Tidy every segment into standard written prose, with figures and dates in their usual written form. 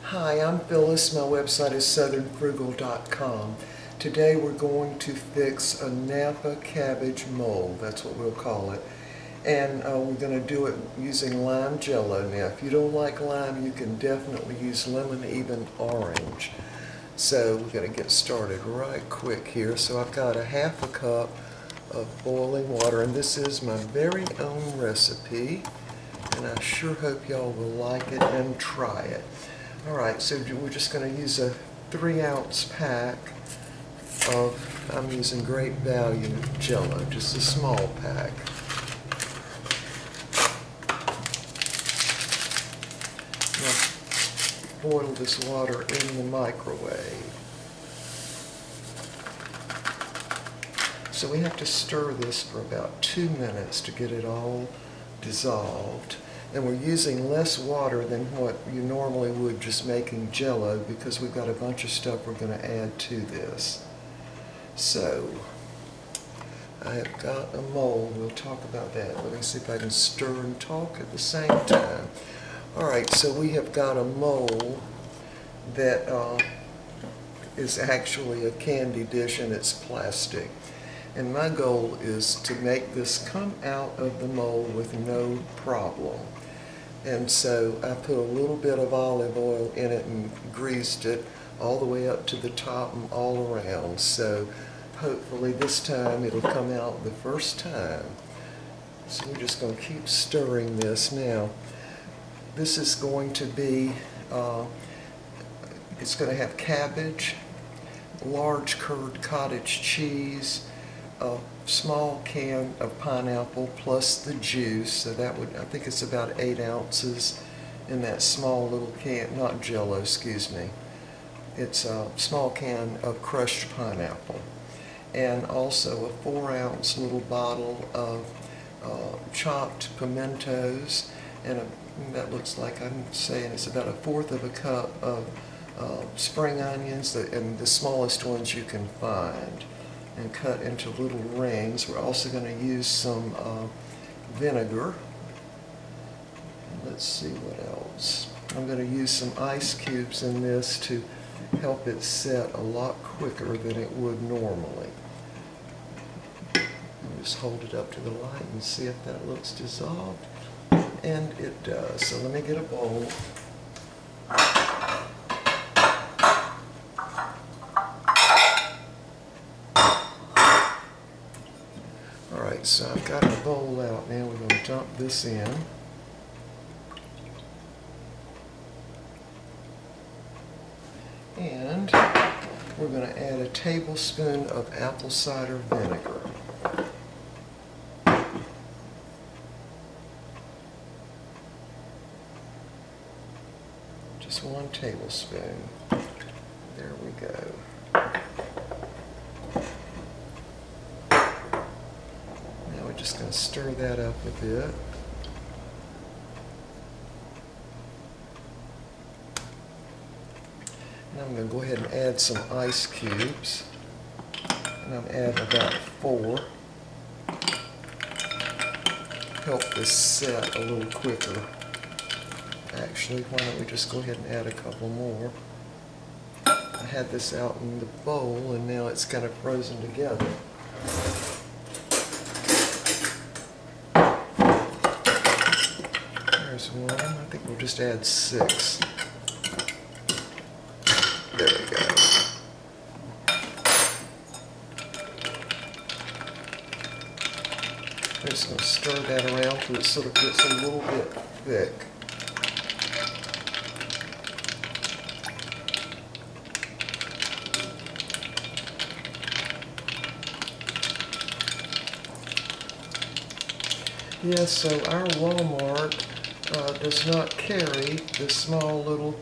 Hi, I'm Phyllis. My website is southernfrugal.com. Today we're going to fix a Napa cabbage mold. That's what we'll call it. And we're going to do it using lime jello. Now, if you don't like lime, you can definitely use lemon, even orange. So we're going to get started right quick here. So I've got a half a cup of boiling water, and this is my very own recipe. And I sure hope y'all will like it and try it. Alright, so we're just going to use a 3-ounce pack of, I'm using Great Value Jello, just a small pack. Now, boil this water in the microwave. So we have to stir this for about 2 minutes to get it all dissolved. And we're using less water than what you normally would just making Jello, because we've got a bunch of stuff we're going to add to this. So, I have got a mold. We'll talk about that. Let me see if I can stir and talk at the same time. Alright, so we have got a mold that is actually a candy dish, and it's plastic. And my goal is to make this come out of the mold with no problem. And so I put a little bit of olive oil in it and greased it all the way up to the top and all around. So hopefully this time it'll come out the first time. So we're just going to keep stirring this. Now, this is going to be, it's going to have cabbage, large curd cottage cheese, a small can of pineapple plus the juice, so that would, I think it's about 8 ounces in that small little can, not Jello, excuse me. It's a small can of crushed pineapple. And also a 4-ounce little bottle of chopped pimientos, and that looks like, I'm saying it's about 1/4 of a cup of spring onions, and the smallest ones you can find, and cut into little rings. We're also going to use some vinegar. And let's see what else. I'm going to use some ice cubes in this to help it set a lot quicker than it would normally. I'll just hold it up to the light and see if that looks dissolved. And it does. So let me get a bowl. Alright, so I've got a bowl out now. We're going to dump this in. And we're going to add a tablespoon of apple cider vinegar. Just 1 tablespoon. There we go. Just going to stir that up a bit. Now I'm going to go ahead and add some ice cubes. And I'm adding about 4. Help this set a little quicker. Actually, why don't we just go ahead and add a couple more. I had this out in the bowl, and now it's kind of frozen together. There's 1. I think we'll just add 6. There we go. I'm just going to stir that around till it sort of gets a little bit thick. Yes, so our Walmart does not carry this small little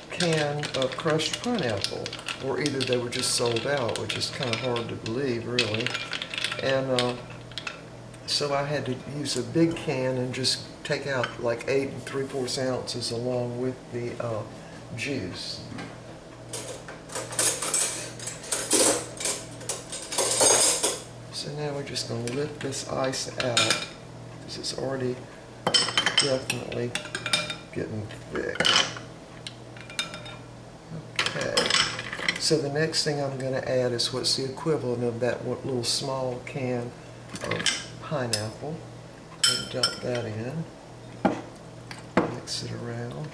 can of crushed pineapple, or either they were just sold out, which is kind of hard to believe, really. And so I had to use a big can and just take out like 8 3/4 ounces along with the juice. So now we're just going to lift this ice out, because it's already definitely getting thick. So the next thing I'm going to add is what's the equivalent of that little small can of pineapple. And dump that in. Mix it around.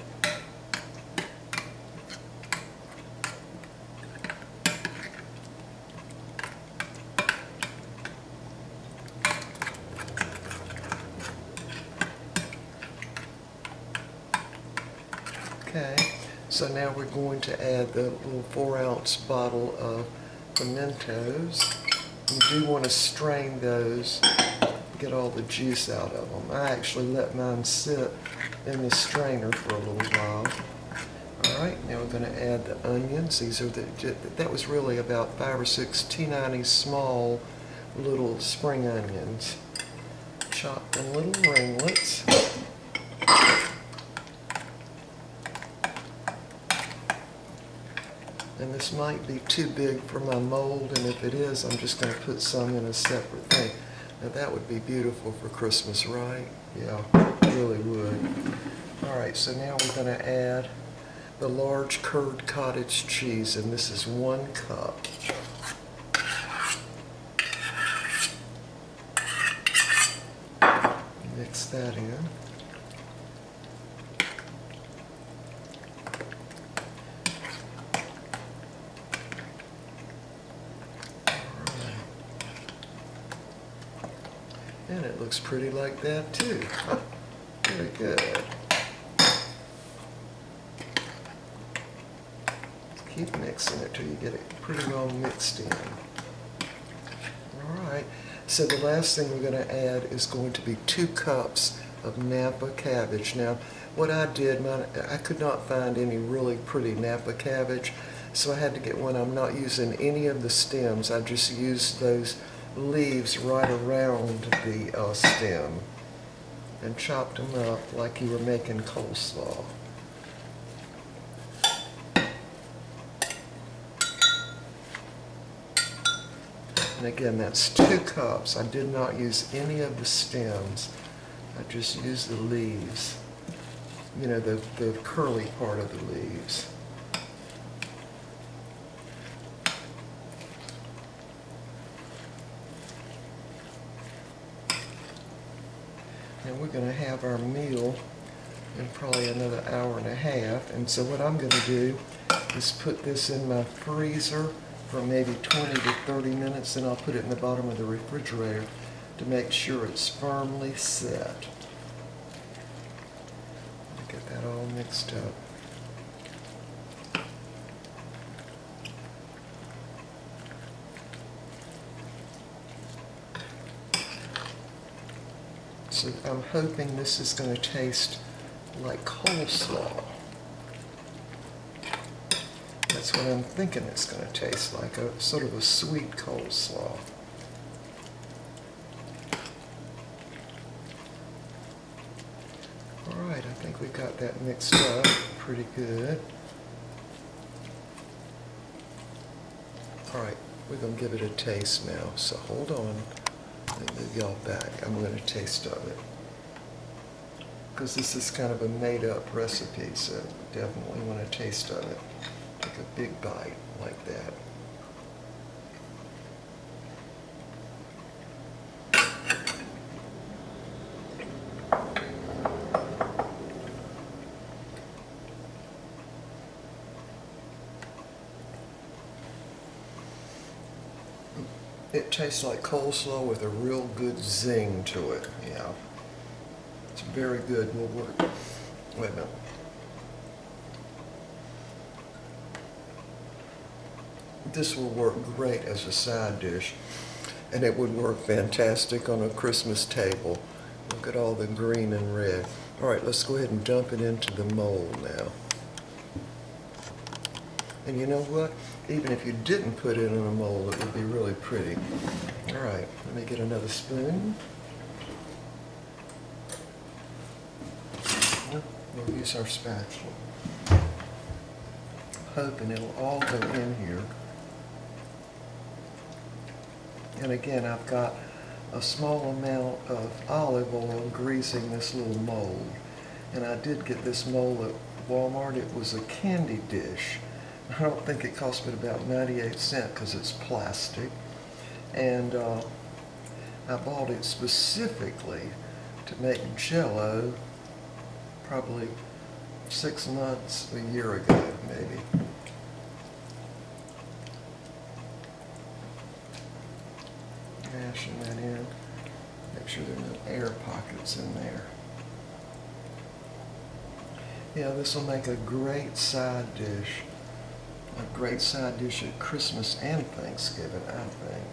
Okay, so now we're going to add the little 4-ounce bottle of pimientos. You do want to strain those, get all the juice out of them. I actually let mine sit in the strainer for a little while. Alright, now we're going to add the onions. These are that was really about 5 or 6 T90 small little spring onions. Chopped in little ringlets. And this might be too big for my mold, and if it is, I'm just going to put some in a separate thing. Now that would be beautiful for Christmas, right? Yeah, it really would. Alright, so now we're going to add the large curd cottage cheese, and this is 1 cup. Mix that in. And it looks pretty like that too. Very good. Keep mixing it till you get it pretty well mixed in. Alright, so the last thing we're going to add is going to be 2 cups of Napa cabbage. Now, what I did, I could not find any really pretty Napa cabbage, so I had to get one. I'm not using any of the stems. I just used those leaves right around the stem and chopped them up like you were making coleslaw. And again, that's 2 cups. I did not use any of the stems. I just used the leaves. You know, the curly part of the leaves. And we're going to have our meal in probably another hour and a half. And so what I'm going to do is put this in my freezer for maybe 20 to 30 minutes, then I'll put it in the bottom of the refrigerator to make sure it's firmly set. Get that all mixed up. So I'm hoping this is going to taste like coleslaw. That's what I'm thinking it's going to taste like, a sort of a sweet coleslaw. Alright, I think we got that mixed up pretty good. Alright, we're going to give it a taste now, so hold on. Let me move y'all back. I'm going to taste of it. Because this is kind of a made-up recipe, so definitely want a taste of it. Take a big bite like that. It tastes like coleslaw with a real good zing to it. Yeah. It's very good. Will work. Wait a minute. This will work great as a side dish, and it would work fantastic on a Christmas table. Look at all the green and red. All right, let's go ahead and dump it into the mold now. And you know what? Even if you didn't put it in a mold, it would be really pretty. All right, let me get another spoon. We'll use our spatula. Hoping it'll all go in here. And again, I've got a small amount of olive oil greasing this little mold. And I did get this mold at Walmart. It was a candy dish. I don't think it cost but about 98 cents because it's plastic. And I bought it specifically to make Jello probably 6 months, a year ago maybe. Mashing that in. Make sure there are no air pockets in there. Yeah, this will make a great side dish. A great side dish at Christmas and Thanksgiving, I think.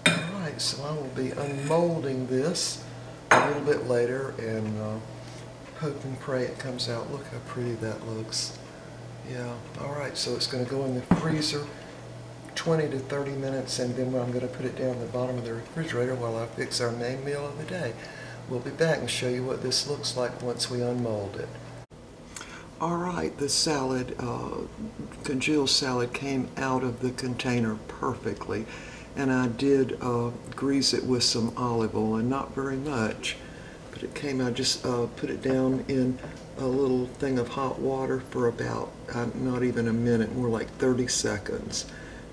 Alright, so I will be unmolding this a little bit later and hope and pray it comes out. Look how pretty that looks. Yeah, alright, so it's going to go in the freezer 20 to 30 minutes, and then I'm going to put it down in the bottom of the refrigerator while I fix our main meal of the day. We'll be back and show you what this looks like once we unmold it. Alright, the salad, congealed salad came out of the container perfectly, and I did grease it with some olive oil, and not very much, but it came out. Just put it down in a little thing of hot water for about not even a minute, more like 30 seconds.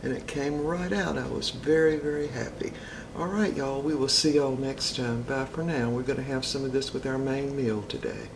And it came right out. I was very, very happy. All right, y'all, we will see y'all next time. Bye for now. We're going to have some of this with our main meal today.